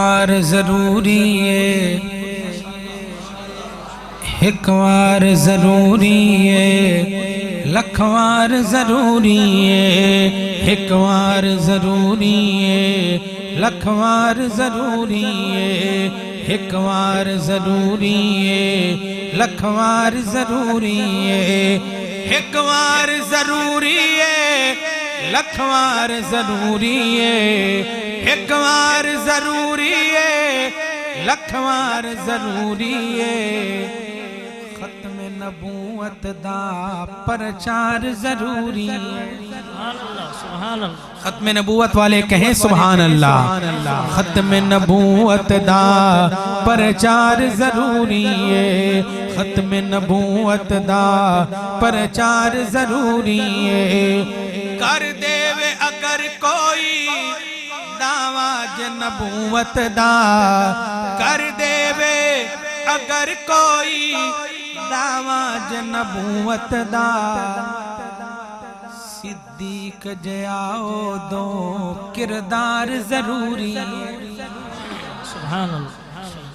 وار ضروری ہے، ایک وار ضروری ہے، لکھ وار ضروری ہے، ایک وار ضروری ہے، لکھ وار ضروری ہے، ایک وار ضروری ہے، لکھ وار ضروری ہے، ایک وار ضروری ہے، لکھ وار ضروری ہے، ایک وار ضروری ہے، لکھ وار ضروری ہے، ختم نبوت دا پرچار ضروری ہے۔ ختم نبوت والے کہیں سبحان اللہ۔ ختم نبوت دا پرچار ضروری ہے، ختم نبوت دا پرچار ضروری ہے، کر دے وے اگر کوئی دعویٰ نبوت دا، کر دے وے اگر کوئی دعویٰ نبوت دا، صدیق جیاؤ دو کردار ضروری ہے، سبحان اللہ۔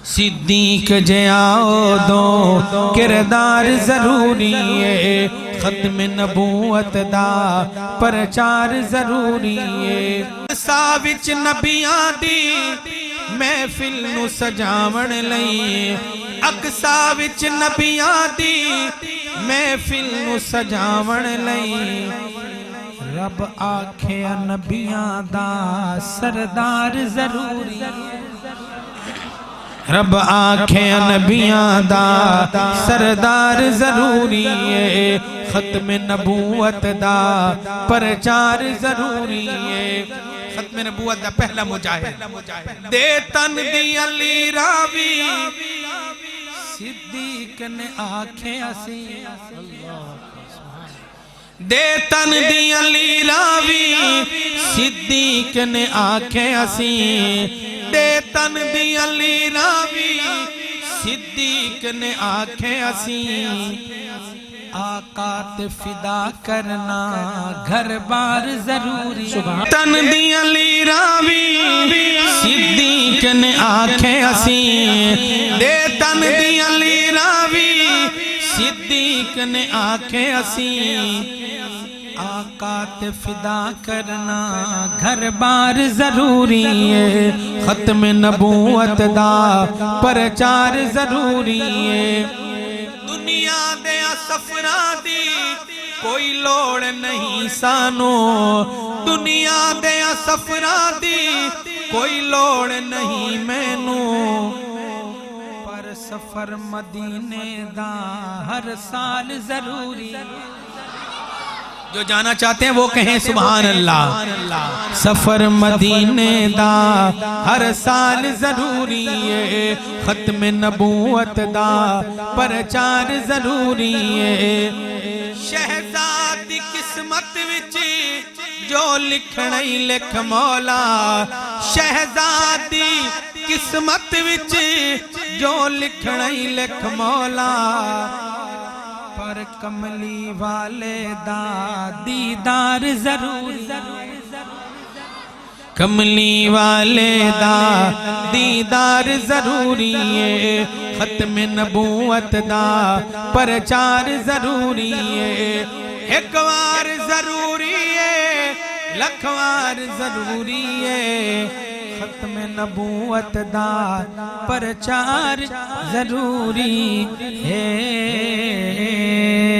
صدیق جیاؤ دو کردار ضروری ہے، ختم نبوت دا پرچار ضروری ہے، ساوچ نبیاں دی محفل نو سجاون لئی، اقصا وچ نبیاں دی محفل نو سجاون لئی، رب آکھے نبیاں دا سردار ضروری ہے، رب آکھے نبیاں دا سردار ضروری ہے، ختم نبوت دا پرچار ضروری ہے، ختم نبوت دا پہلا مجاہد دے تن دی علی راوی، صدیق نے آنکھیں اسی، دے تن دی علی راوی، صدیق نے آنکھیں اسی، دے تن دی علی راوی، صدیق نے آنکھیں اسی، آقا تے فدا کرنا گھر بار ضروری، تن دی علی راوی، صدیق نے آنکھیں اسی، دے تن دی علی راوی، صدیق نے آنکھیں اسی، آقا تے فدا کرنا گھر بار ضروری ہے، ختم نبوت دا پرچار ضروری ہے، دنیا دے سفراں دی کوئی لوڑ نہیں سانو، دنیا دے سفراں دی کوئی لوڑ نہیں مینو، پر سفر مدینے دا ہر سال ضروری ہے، جو جانا چاہتے ہیں وہ کہیں سبحان اللہ، سفر مدینے دا ہر سال ضروری ہے، ختم نبوت دا پرچار ضروری ہے، شہزادی قسمت وچ جو لکھنی لکھ مولا، شہزادی قسمت وچ جو لکھنی لکھ مولا، پر کملی والے دا دیدار ضروری، کملی والے دا دیدار ضروری ہے، ختم نبوت دا پرچار ضروری ہے، ایک وار ضروری ہے، لکھ وار ضروری ہے، ختم نبوت دا پرچار ضروری ہے۔